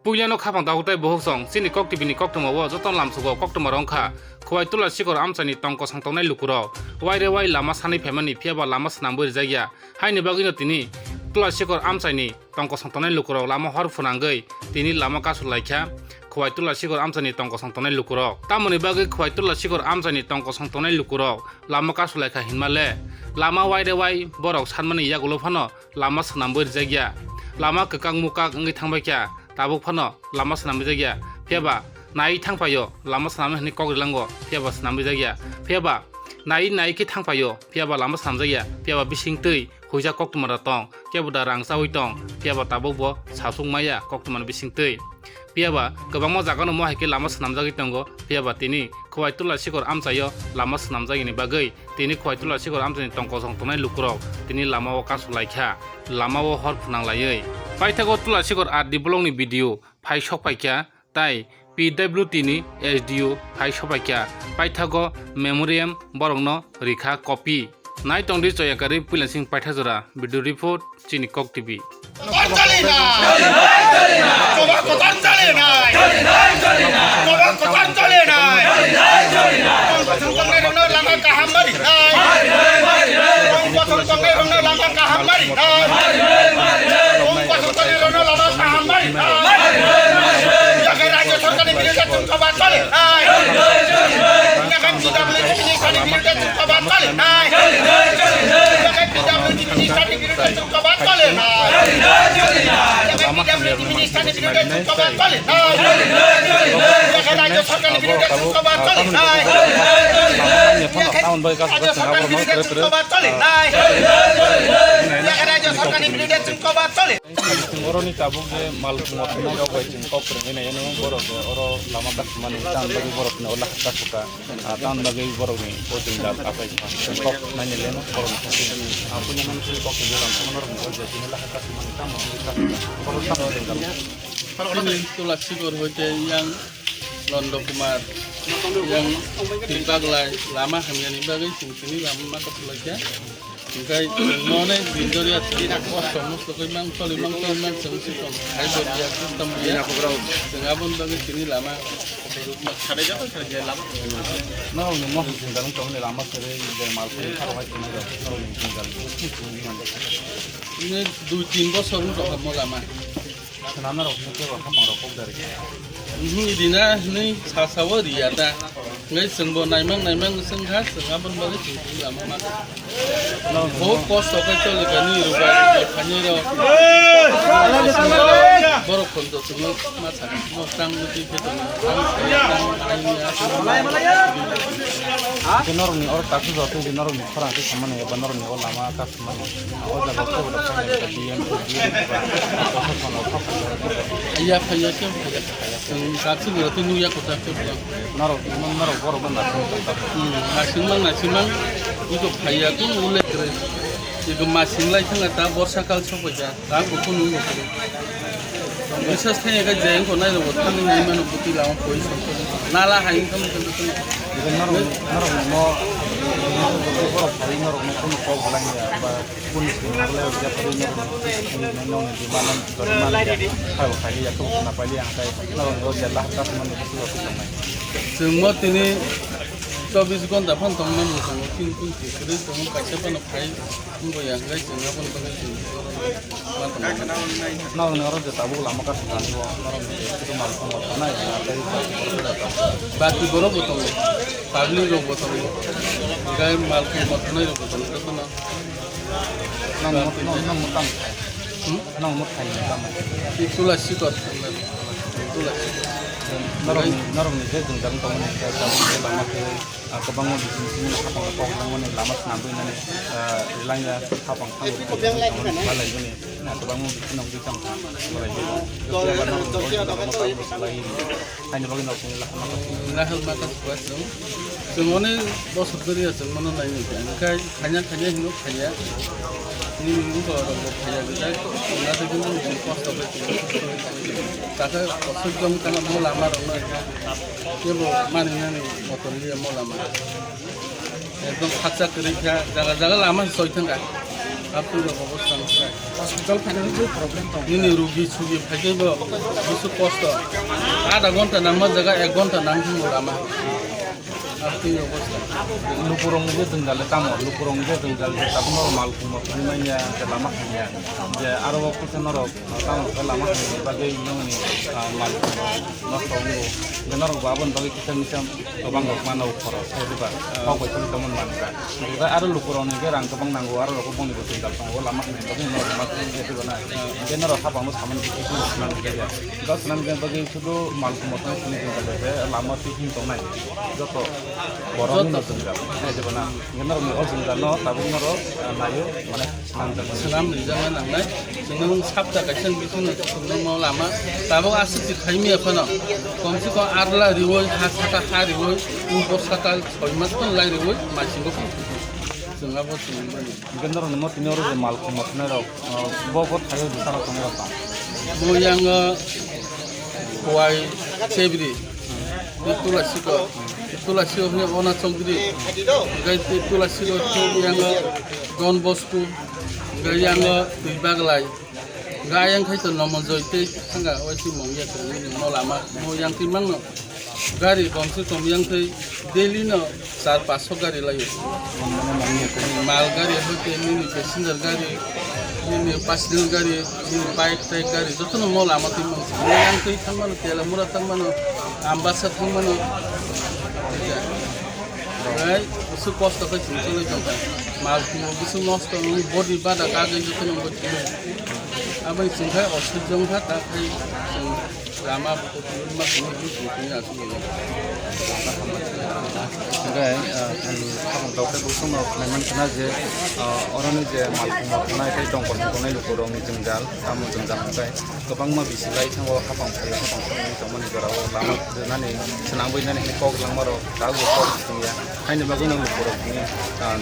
Puliano kapang dahutai bohosong sini kok tibini kok tumawo joton lamsugo kok tumarongkha khwai tula sikor amchani tongko sangtongnai lukuro waire wai lama sani phemani phiaba lama snamboi jagya haini bagino tini tula sikor amchani tongko sangtongnai lukuro lama hor funangoi tini lama kasulaikha khwai tula sikor amchani tongko sangtongnai lukuro tamoni bagi khwai tula sikor amchani tongko sangtongnai lukuro lama kasulaikha hinmale lama waire wai borok sanmani yagulo phano lama snamboi jagya lama kakang muka ngai thangbai kya tabuk phano lama snambi jagya phiaba nai thangpayo lama snamni hni kogrilango phiaba snambi jagya phiaba nai ke thangpayo phiaba lama snamjagya phiaba bising tui huja koktumara tong kebuda rangsa oi tong phiaba tabuk bo sasung maya koktuman bising tui phiaba gobangma jagano mo haike lama snamjagi tongo phiaba tini khwai tula sikor amchayo lama snamjagi ni bagai tini khwai tula sikor amchani tongko songtonai lukurok tini lama o kasulaikha lama o hor phunanglaioi paithago tula sikor ar dibolongni video phai sokpaikya tai PWT ni SDO phai sokpaikya paithago memoriam borokno rikha copy nai tongdi choyakari puilansing paithajora video report chini kok TV Boroni tabuk je mal motna yo bai jin kok reng ne no borok oro lama tak mani tan bagi borok ne olah ka suka tan bagi borok ni poting dal apa kok nanya leno borok punya man sini kok jalan menor mo je tin lah ka mani tam borok tam dengan ini tulas sikor hote yang Londo Kumar yang dibaglai lama kami bagai sini lama maka pelajar Kai none bindoria tidak kosong musto kai mang sengsi tom hai dia sistem dia sengabun bagi sini lama ada jago kerja lama no mo tinggal tong ne lama kere je mal ko kharo hai tini ro tinggal ini 2-3 bosor mo lama nana ro ke ro ka maro ko dari ini dina ini sasawa dia ta ngai sengbo naimang sengha sengabun bagi sini lama maka बहुत कष्ट होकर लेकिन रुपया खाने रो बरफ फल तो सुनो माचा मोस्तांग मुझे कितना dinor ni or taksi jotu dinor ni khara ke samane banor ni or lama ka samane or jaga ko boda ka diem iya phaya ke taksi jotu nu ya kota ke naro boro banda nasimang itu phaya tu mulai terus itu masing lai tengah ta borsa kal sopoja ta buku nu Misas tanya kan jangan kau naik lewat kan ini mana putih lama poin nala hain kamu tentu naro mo boro hari naro mo pun ko bulan ya apa pun naro dia perlu naro di mana kalau kali ya tuh kenapa dia yang saya naro jalan tas mana itu aku sama semua ini 24 घंटा fun तंग में मुसंग तीन तीसरे तंग कैसे पन phi उनको yang guys jangan pun pakai naro naro de tabu lama ka sani wo naro itu mal ko na ya dari बाकी बरो बतong पागली रो बतong गाय माल को मतने रो बतong तो ना nang mutang nang mutai itulah sikot itulah naro ni je dungdang tong ni ka lama ke kabang di sini kapang kapang nang ni lama snambu ni rilangnya kapang balai ni kabang di sini nang ditang balai hanya bagi nak lah lahal mata kuat dong semuanya bos beri aja mana lain kan hanya hindu hanya ini minggu kalau kaya kita nanti kita mungkin kos tapi kakak kosong jam karena mau lama orang dia mau mana ni motor dia mau lama एकदम खर्चा करी क्या जगह जगह लामा सोचते हैं आपको अवस्था हस्पिटाल फाइनाल प्रॉब्लम दं ini rugi sugi फाइजोबो बुसु कष्ट आधा घन्टा नांगौ जगह 1 घन्टा नांगौ लामा आपको अवस्था lukurong je tunggal tamo lukurong je tunggal tapi normal kuma primanya ke lama hanya je aro waktu senoro tamo ke lama hanya bagai ini mal nostong benar babon bagi kita misam bang mana ukoro coba kau betul teman mana kita aro lukurong ini rang kebang nanggo aro kebang di tunggal tamo lama hanya tapi normal itu benar benar apa bangun sama kita itu senang juga kita senang bagi itu mal kuma ini tunggal lama tikin tongai joko borong no tunggal jebana ngenor mi ojunggal no tabu noro nayo mane senam jangan nangnai senang sabda kaisen bisun senang mau lama tabu asik dikhaimi apa no komsi ko arla riwoi hasaka hariwoi upo saka soimas pun lai riwoi masih go senang apa senang ngenor no tinoro je mal kuma nero bobot hayo disara tonga ta mo yang kuai sebri itulah siko itulah siko punya ona chongdri gai itulah siko yang Don Bosco gai yang dibaglai gai yang kai to nomor joite sanga oisi mongya ini mo lama mo yang timang no gari komsi kom yang tei daily no 4-500 gari layu mal gari hote ini passenger gari ini passenger gari ini bike type gari joto no mo lama timang mo yang tei thangmano tela mura thangmano ambasa thangmano right su cost ka chule jamba mal ko su lost to body bada ka ga joto no bo abai singkai oksijong ha ta kai lama ko ma ko ni asu ni Enggak, kalau tahu kan busung mau memang kena je orang ni je mal kena itu tongkol tongkol lu kurang ni jenggal, kamu jenggal enggak, kebang mah bisa lagi sama kapang ni teman di garau lama nani senang boleh nani kau kelang maro, tahu kau itu ya, hanya bagus nang lu kurang ni,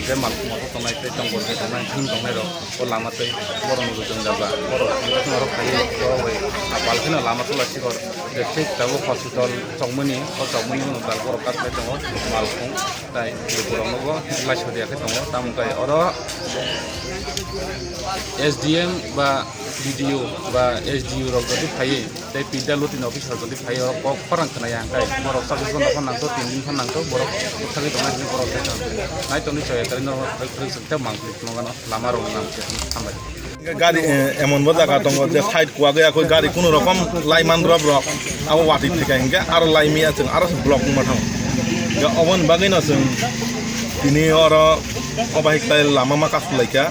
je mal tongkol itu tongkol tongkol ni tongkol ro, kau lama tu orang ni jenggal lah, orang orang kaya kau wei, apal kena lama tu lah sih kau, jadi tahu hospital congmeni, kau congmeni nunggal kau kat tu malkung tai kurang nogo las hodia ke tongo tam kai oro SDM ba video ba SDU ro gadi phai tai pida lutin office ro gadi phai ro ko parang kana yang kai borok sa ko na nang to 3 din phan nang to borok thagi to nai borok ta nai to ni choy kari no kari sakta mangli no lama ro nam che sambai গাড়ি এমন জায়গা দङ যে side কোয়া গয়া কই গাড়ি কোনো রকম লাইমান রব আবো ওয়াটি থেকে ইনকে আর লাইমিয়া जों আর ব্লক মাথাও ga oban bagina जों তিনি or অবাহিকলাই লামা মাকা সুলাইকা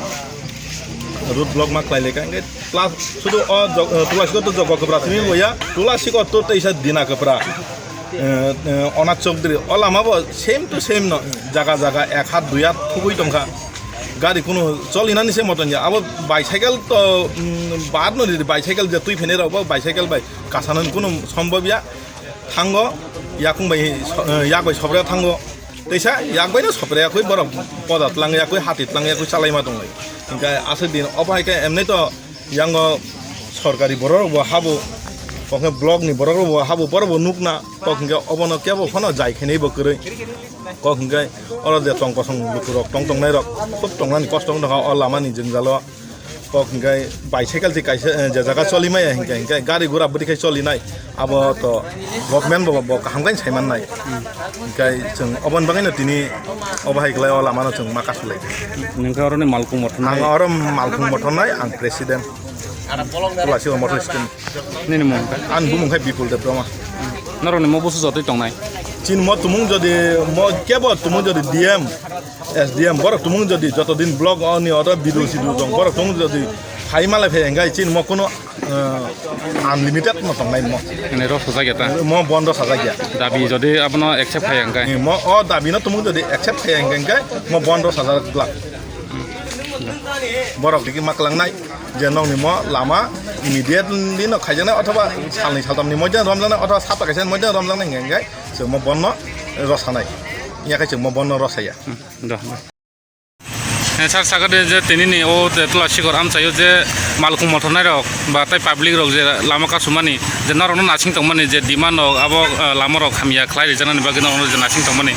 রুট ব্লক মা ক্লাইলেকা ইনকে প্লাস শুধু তুলাসিক তো জগ কবরা তুমি লইয়া তুলাসিক তো তেইসা দিনা কবরা অনাথ চৌধুরী অলামাবো সেম টু সেম ন জায়গা জায়গা 1 হাত 2 হাত খুবই টঙ্কা গাড়ি কোনো চলিনা নিছে মতন যা আবার বাইসাইকেল তো বাদ নদী বাইসাইকেল যে তুই ফেনে রাখবো বাইসাইকেল বাই কাছানোর কোনো সম্ভব ইয়া থাঙ্গ ইয়াকুংবাই ইয়াকবাই সবরা থাঙ্গ তেইসা ইয়াকবাইনো সবরায়াকই বড় পদাত লাঙিয়াকই হাতিত লাঙিয়াকই চালাইমা দंलाय ইনকা আছে দিন অপাইকে এমনি তো ইয়াঙ্গ সরকারি বড় হাবো কখনো ব্লক নি বড় হাবো বড় নুকনা কখনো অবনো কেবো ফনো যাইখেনেই বকरै কখনো অল যে টংকসং লুকুরক টংটংনাই রক খুব টংলানি কষ্ট দङ অল লামানি जोंजाल কখনো বাইসাইকেল যে কাইছে যে জায়গা চলিমাই হিংকা গাড়ি ঘোড়া বদিখাই চলিনাই আবো তো গভর্নমেন্ট বব হামগাই সাইমাননাই হিংকাই जों অবন বাঙাইनो তিনি অবাহিকলাই অল লামানো जों মাকাसुलाय nengka orang ni malkung motong आं अरम मालखुं मथनाय आं प्रेसिडेन्ट तुलासी मथन स्किम ni ni mong आं बुमुंखाय Bipul Debbarma naro ni mau busu jatuh tong nai চিন ম তুমুং যদি ম কেব তুমুং যদি ডিএম এসডিএম বড় তুমুং যদি যতদিন ব্লক অনি অর বিদু সিদু দং বড় তুমুং যদি হাইমালে ফেঙ্গাই চিন ম কোনো আনলিমিটেড ন তংনাই ম ini roh susah kita ম বন্ধ সাজা গিয়া tapi jadi apa no accept kayak enggak ম অ দাবি ন তুমুং যদি একসেপ্ট ফেঙ্গাই ম বন্ধ সাজা গ্লাক বড় দিকে মাকলাংনাই যে নংনি ম লামা ইমিডিয়েটলি ন খাইজানা অথবা সালনি সালতামনি মধ্যে রমজানা অথবা সাপা কাইছেন মধ্যে রমজানা হেঙ্গাই जों म बन्न रसानाय याखाय जों म बन्न रसाया dah सार सागade जे तिनी ओ तुलासिगर आमचायो जे मालखुं मथनाय रक बा ताइ पाब्लिक रक जे लामा कासुमानि जे नरनो नासिं तंमानि जे डिमान्ड आबो लामा रक खामिया खलाय रिजानानि बागै नरनो जे नासिं तंमानि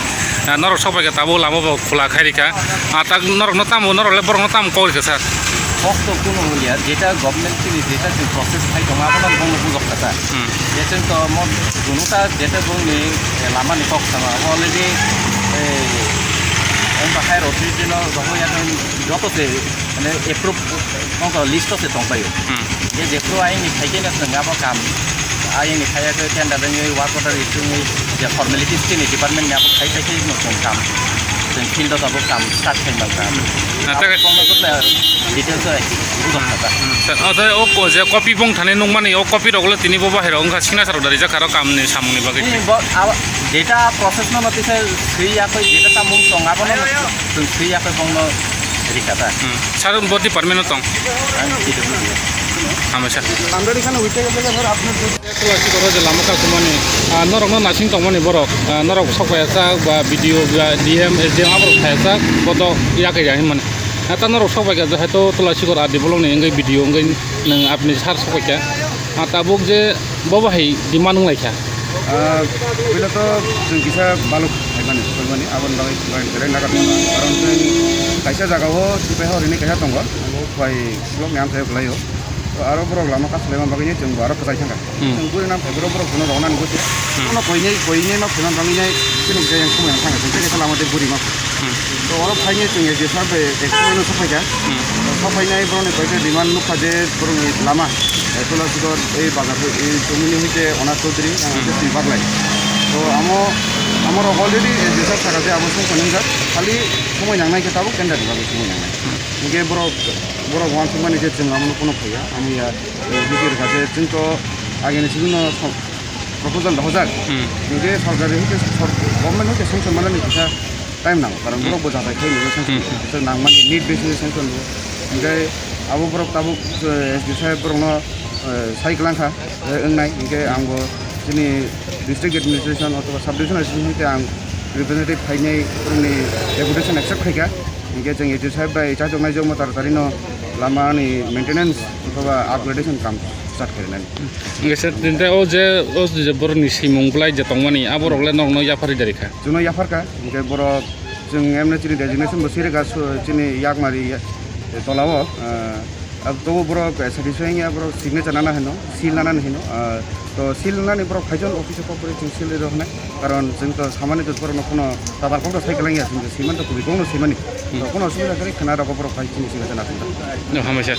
नरक सबायके ताबो लामा खुला खायरिका ता नरकनो तामो नरले बरनो ताम करिका सार खस्थ' कुनु हलिया जेटा गभर्नमेन्ट नि जेटा जों प्रसेस फाइ दङ आपनाव बुंनो बुजक खाता जे जोंथ' मन दुनुता जेटा बुंनि लामानि कक sama already ông hai rồi thì nó giống như là nó có thể này approve nó có list có thể tổng bày cái gì pro anh thì thấy cái nó từng ngáp cam anh thì thấy cái tiền đặt như work order itu như cái formalities cái department ngáp thấy cái nó tổng cam từng field đó có cam start thành bằng cam 나타가 phong nó rất là details rồi cũng được 어제 어 제 커피 봉 타네 농만이 어 커피 로글 티니 보바 헤로 응가 시나사로 다리 자카로 감네 사무니 바게 ini data proses nó thì sẽ suy ya cái data ta muốn tổng ngáp nó từng suy ya cái phong nó jadi kata 사람 뭐 디파르멘트 똥 itu dulu 하면서 আমরা এখানে উঠে গেলে ধর আপনার 클래식 거로 제 라마카 그만이 너럭 나싱 똥만이 버럭 너럭 석과야사 바 비디오 바 DM SDM 아버 타야사 보도 야게 야히만 ata noro sokbaika je haito tulasik adi bolong ni engai video engai nang apni sar sokbaika ata buk je bobo hai diman nglaika এটা তো जों किसा बालुक थाइमानि फोरमानि आबन बागै बेराय नागार दङ खारन जों खायसे जागायाव सिपाय हरिनि खायसे दङ आंबो फाय ब्लक नाम थाय ब्लायो आरो ब्रक लामा कासलेमा बागैनि जों आरो फोजाय थांगा जों बुरि नाम थाय ब्रक गुनो रवना नगोसे उनाव गयनि मा फोनान बाङिनाय सिनो जायन खमायना थांगा जों खायसे लामा दे बुरि मा तो आरो फायनि जों जे साबे एक्सपेरियेन्स सफायगा सफायनाय ब्रनि बायदि डिमान्ड नुखा जे ब्रनि लामा तुलासिगर এই বাজার এই জমিনি হইতে অনাথ চৌধুরী আমাদের বাগলাই তো আমার অলরেডি যেসব টাকাতে আমার সংখ্যা খালি সময় নাংনায় খেতাবো কেন্দ্র দিবাবো সময় নাংনায় ইনকে বড় ওয়ান মানে যে जों আমার কোনো ফैया আমি বিটির কাছে जोंथ' আগেनि বিভিন্ন প্রপোজাল হজাক ইনকে সরকারি হইতে গভর্নমেন্ট হইতে সংখ্যা মানে কিসা টাইম নাও কারণ বড় বোঝা যায় খাই নিবে সংখ্যা নাংমানি নিট বেসিস সংখ্যা নিবো ইনকে আবো বড় তাবো এসডি সাহেব বড় साइक्लांखा ओंनाय इनके आंबो जोंनि डिस्ट्रिक्ट एडमिनिस्ट्रेशन अथवा सब डिविजन एडमिनिस्ट्रेशन आं रिप्रेजेन्टेटिभ फायनाय फोरनि डेपुटेसन एक्सेप्ट खायगा इनके जों एडि साहेब बाय चाजोंनाय जों मतारतारिनो लामानि मेंटेनेन्स अथवा आपग्रेडेशन काम स्टार्ट खालामनाय ngeset dinte o je borni simung blai je tongmani aborokle nongno yapari darika जोंनो याफारका इनके बर जों एमने चिनि डेजिगनेसन बसिरे गास चिनि याकमारि तलाव अब तो बरो सेटिस्फाइंग या बरो सिग्नेचर नाना हेनो सील नाना हेनो तो सील नानि बरो फाइजन अफिस कॉर्पोरेशन सील रे रहने कारण जों तो सामान्य जो बरो कोनो दादा कोनो साइकेलिंग या जों सीमान तो कुबि कोनो सीमानि कोनो असुबिदा करे खाना रको बरो फाइजन सिग्नेचर नाना हामसा